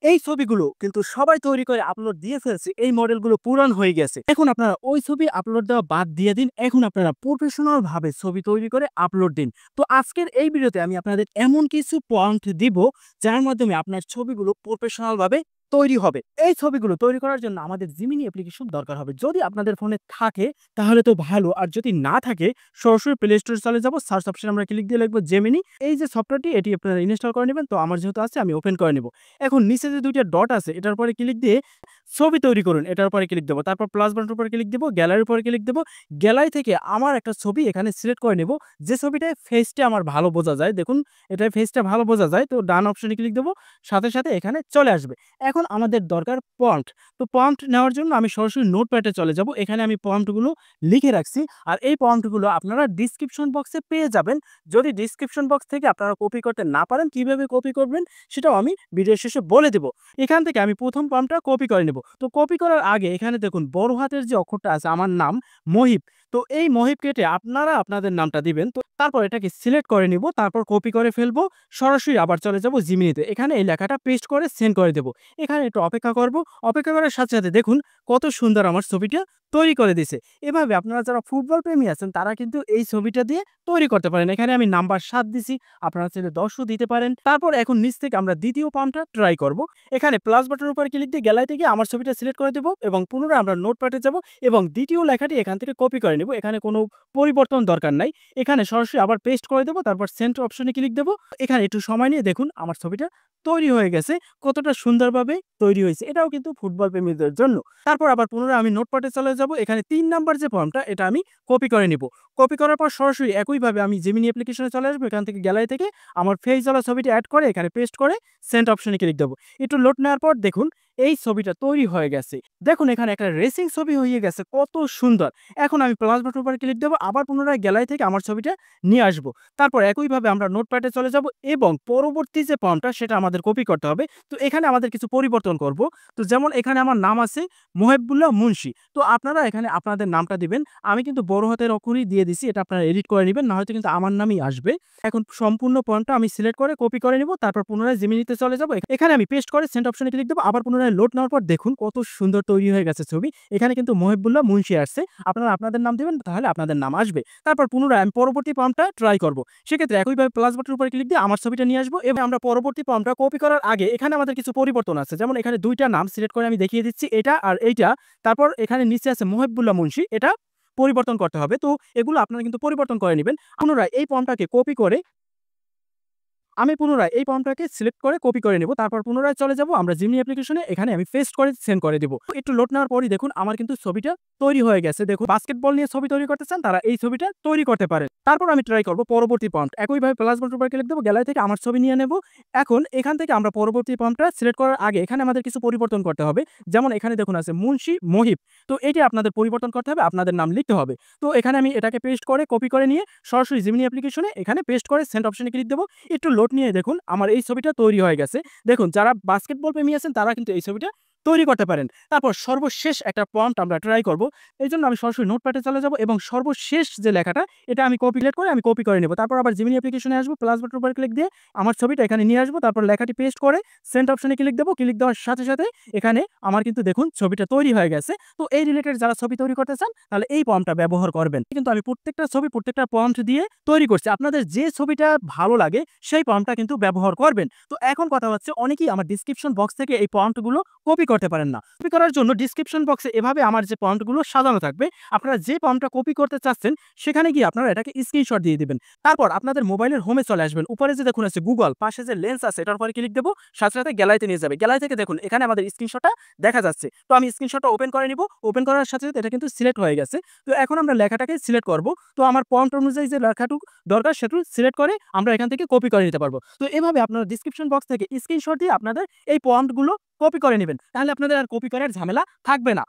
এই ছবিগুলো কিন্তু সবাই তৈরি করে আপলোড দিয়ে ফেলছে। এই মডেলগুলো পুরান হয়ে গেছে। এখন আপনারা ওই ছবি আপলোড দেওয়া বাদ দিয়ে দিন। এখন আপনারা প্রফেশনাল ভাবে ছবি তৈরি করে আপলোড দিন। তো আজকের এই ভিডিওতে আমি আপনাদের এমন কিছু পয়েন্ট দিব, যার মাধ্যমে আপনার ছবিগুলো প্রফেশনাল ভাবে তৈরি হবে। এই ছবিগুলো তৈরি করার জন্য আমাদের জিমিনি অ্যাপ্লিকেশন দরকার হবে। যদি আপনাদের ফোনে থাকে তাহলে তো ভালো, আর যদি না থাকে সরাসরি প্লে স্টোরে চলে যাব, সার্চ অপশনে আমরা ক্লিক দিয়ে লিখব জেমিনি। এই যে সফটওয়্যারটি এটি আপনারা ইনস্টল করে নেবেন। তো আমার যেহেতু আছে আমি ওপেন করে নেব। এখন নিচে যে ২ টা ডট আছে এটার উপরে ক্লিক দিয়ে ছবি তৈরি করুন এটার উপরে ক্লিক দেব। তারপর প্লাস বাটনের উপরে ক্লিক দেব, গ্যালারির উপরে ক্লিক দেব। গ্যালারি থেকে আমার একটা ছবি এখানে সিলেক্ট করে নেব, যে ছবিটায় ফেসটা আমার ভালো বোঝা যায়। দেখুন এটায় ফেসটা ভালো বোঝা যায়, তো ডান অপশনে ক্লিক দেব, সাথে সাথে এখানে চলে আসবে। এখন আমাদের দরকার প্রম্পট। তো প্রম্পট নেওয়ার জন্য আমি সরাসরি নোটপ্যাডে চলে যাব। এখানে আমি প্রম্পটগুলো লিখে রাখছি, আর এই প্রম্পটগুলো আপনারা ডেসক্রিপশন বক্সে পেয়ে যাবেন। যদি ডেসক্রিপশন বক্স থেকে আপনারা কপি করতে না পারেন, কিভাবে কপি করবেন সেটাও আমি ভিডিও শেষে বলে দেব। এখান থেকে আমি প্রথম প্রম্পটটা কপি করে নেব। তো কপি করার আগে এখানে দেখুন বড় হাতের যে অক্ষরটা আছে, আমার নাম মহিব। তো এই মহিব কেটে আপনারা আপনাদের নামটা দিবেন। তো তারপর এটাকে সিলেক্ট করে নিব, তারপর কপি করে ফেলবো। সরাসরি আবার চলে যাব জিমিনিতে। এখানে এই লেখাটা পেস্ট করে সেন্ড করে দেব। এখানে একটু অপেক্ষা করব। অপেক্ষা করার সাথে সাথে দেখুন কত সুন্দর আমার ছবিটা তৈরি করে দিছে। এভাবে আপনারা যারা ফুটবল প্রেমী আছেন তারা কিন্তু এই ছবিটা দিয়ে তৈরি করতে পারেন। এখানে আমি নাম্বার ৭ দিছি, আপনারা চাইলে ১০ ও দিতে পারেন। তারপর এখন নিচ থেকে আমরা দ্বিতীয় পাম্পটা ট্রাই করব। এখানে প্লাস বাটনের উপরে ক্লিক দিয়ে গ্যালারি থেকে আমার ছবিটা সিলেক্ট করে দেব এবং পুনরায় আমরা নোটপ্যাডে যাব এবং দ্বিতীয় লেখাটি এখান থেকে কপি করে নেব। এখানে কোনো পরিবর্তন দরকার নাই। এখানে সরাসরি আবার পেস্ট করে দেব, তারপর সেন্ড অপশনে ক্লিক দেব। এখানে একটু সময় নিয়ে দেখুন আমার ছবিটা তৈরি হয়ে গেছে। কতটা সুন্দরভাবে তৈরি হয়েছে। এটাও কিন্তু ফুটবল প্রেমীদের জন্য। তারপর আবার পুনরায় আমি নোটপ্যাডে চলে যাব। এখানে ৩ নাম্বার যে ফর্মটা এটা আমি কপি করে নিব। কপি করার পর সরাসরি একইভাবে আমি জেমিনি অ্যাপ্লিকেশনে চলে আসবো। এখান থেকে গ্যালারি থেকে আমার ফেসওয়ালা ছবিটি এড করে এখানে পেস্ট করে সেন্ড অপশনে ক্লিক দেব। একটু লোড নেওয়ার পর দেখুন এই ছবিটা তৈরি হয়ে গেছে। দেখুন এখানে একটা রেসিং ছবি হয়ে গেছে, কত সুন্দর। এখন আমি প্লাস বাটনের উপরে ক্লিক দেব, আবার পুনরায় গ্যালারি থেকে আমার ছবিটা নিয়ে আসবো। তারপর একইভাবে আমরা নোটপ্যাডে চলে যাব এবং পরবর্তী যে ফর্মটা সেটা আমাদের কপি করতে হবে। তো এখানে আমাদের কিছু পরিবর্তন করব। তো যেমন এখানে আমার নাম আছে মোহেবুল্লাহ মুন্সি। তো আপনারা এখানে আপনাদের নামটা দিবেন। আমি কিন্তু বড় হাতের অক্ষরই দিয়ে দিছি, এটা আপনারা এডিট করে নিবেন, না হয়তো কিন্তু আমার নামই আসবে। এখন সম্পূর্ণ ফর্মটা আমি সিলেক্ট করে কপি করে নিব, তারপর পুনরায় জিমিনিতে চলে যাব। এখানে আমি পেস্ট করে সেন্ড অপশনে ক্লিক দেব, আবার পুনরায় লোড নেওয়ার পর দেখুন কত সুন্দর তৈরি হয়ে গেছে ছবি। এখানে কিন্তু মোহেবুল্লাহ মুন্সি আসছে। আপনারা আপনাদের নাম দিবেন, তাহলে আপনাদের নাম আসবে। তারপর পুনরায় আমি পরবর্তী ফর্মটা ট্রাই করব। সেক্ষেত্রে একইভাবে প্লাস বাটনের উপরে ক্লিক দিয়ে আমার ছবিটা নিয়ে আসবো এবং আমরা পরবর্তী ফর্মটা কপি করার আগে এখানে আমাদের কিছু পরিবর্তন আছে। যেমন এখানে ২ টা নাম সিলেক্ট করে আমি দেখিয়ে দিচ্ছি, এটা আর এইটা। তারপর এখানে নিচে আছে মোহেবুল্লাহ মুন্সি, এটা পরিবর্তন করতে হবে। তো এগুলো আপনারা কিন্তু পরিবর্তন করে নিবেন। পুনরায় এই ফর্মটাকে কপি করে আমি পুনরায় এই ফর্মটাকে সিলেক্ট করে কপি করে নেব। তারপর পুনরায় চলে যাব আমরা জিমিনি অ্যাপ্লিকেশনে, এখানে আমি পেস্ট করে সেন্ড করে দেব। একটু লোড নেওয়ার পরই দেখুন আমার কিন্তু ছবিটা তৈরি হয়ে গেছে। দেখুন বাস্কেটবল নিয়ে ছবি তৈরি করতে চান তারা এই ছবিটা তৈরি করতে পারেন। তারপর আমি ট্রাই করব পরবর্তী প্রম্পট। একইভাবে প্লাস বাটনের উপরে ক্লিক দেব, গ্যালারি থেকে আমার ছবি নিয়ে নেব। এখন এখান থেকে আমরা পরবর্তী প্রম্পটটা সিলেক্ট করার আগে এখানে আমাদের কিছু পরিবর্তন করতে হবে। যেমন এখানে দেখুন আছে মুন্সি মহিব। তো এটি আপনাদের পরিবর্তন করতে হবে, আপনাদের নাম লিখতে হবে। তো এখানে আমি এটাকে পেস্ট করে কপি করে নিয়ে সরাসরি জিমিনি অ্যাপ্লিকেশনে এখানে পেস্ট করে সেন্ড অপশনে ক্লিক দেব। একটু লোড নিয়ে দেখুন আমার এই ছবিটা তৈরি হয়ে গেছে। দেখুন যারা বাস্কেটবল প্রেমী আছেন তারা কিন্তু এই ছবিটা তৈরি করতে পারেন। তারপর সর্বশেষ একটা প্রম্পট আমরা ট্রাই করব। এইজন্য আমি সরাসরি নোটপ্যাডে চলে যাব এবং সর্বশেষ যে লেখাটা এটা আমি কপি করে নেব। তারপর আবার জিমিনি অ্যাপ্লিকেশনে আসবো, প্লাস বাটনের উপরে ক্লিক দিয়ে আমার ছবিটা এখানে নিয়ে আসবো। তারপর লেখাটি পেস্ট করে সেন্ড অপশনে ক্লিক দেব। ক্লিক দেওয়ার সাথে সাথে এখানে আমার কিন্তু দেখুন ছবিটা তৈরি হয়ে গেছে। তো এই রিলেটেড যারা ছবি তৈরি করতে চান তাহলে এই প্রম্পটটা ব্যবহার করবেন। কিন্তু আমি প্রত্যেকটা ছবি প্রত্যেকটা প্রম্পট দিয়ে তৈরি করছি। আপনাদের যে ছবিটা ভালো লাগে সেই প্রম্পটটা কিন্তু ব্যবহার করবেন। তো এখন কথা হচ্ছে অনেকেই আমার ডেসক্রিপশন বক্স থেকে এই প্রম্পটগুলো কপি করতে পারেন না। কপি করার জন্য ডেসক্রিপশন বক্সে এভাবে আমার যে প্রম্পটগুলো সাজানো থাকবে। আপনারা যে প্রম্পটটা কপি করতে চাচ্ছেন সেখানে গিয়ে আপনারা এটাকে স্ক্রিনশট দিয়ে দিবেন। তারপর আপনাদের মোবাইলের হোমে চলে আসবেন। উপরে যে দেখুন আছে গুগল, পাশে যে লেন্স আছে এটার উপরে ক্লিক দেব, সাথে সাথে গ্যালারিতে নিয়ে যাবে। গ্যালারি থেকে দেখুন এখানে আমাদের স্ক্রিনশটটা দেখা যাচ্ছে। তো আমি স্ক্রিনশটটা ওপেন করে নিব। ওপেন করার সাথে সাথে এটা কিন্তু সিলেক্ট হয়ে গেছে। তো এখন আমরা লেখাটাকে সিলেক্ট করব। তো আমার প্রম্পট অনুযায়ী যে লেখাটুকু দরকার সেটু সিলেক্ট করে আমরা এখান থেকে কপি করে নিতে পারবো। তো এভাবে আপনারা ডেসক্রিপশন বক্স থেকে স্ক্রিনশট দিয়ে আপনাদের এই প্রম্পটগুলো কপি করে নেবেন। তাহলে আপনাদের আর কপি করার ঝামেলা থাকবে না।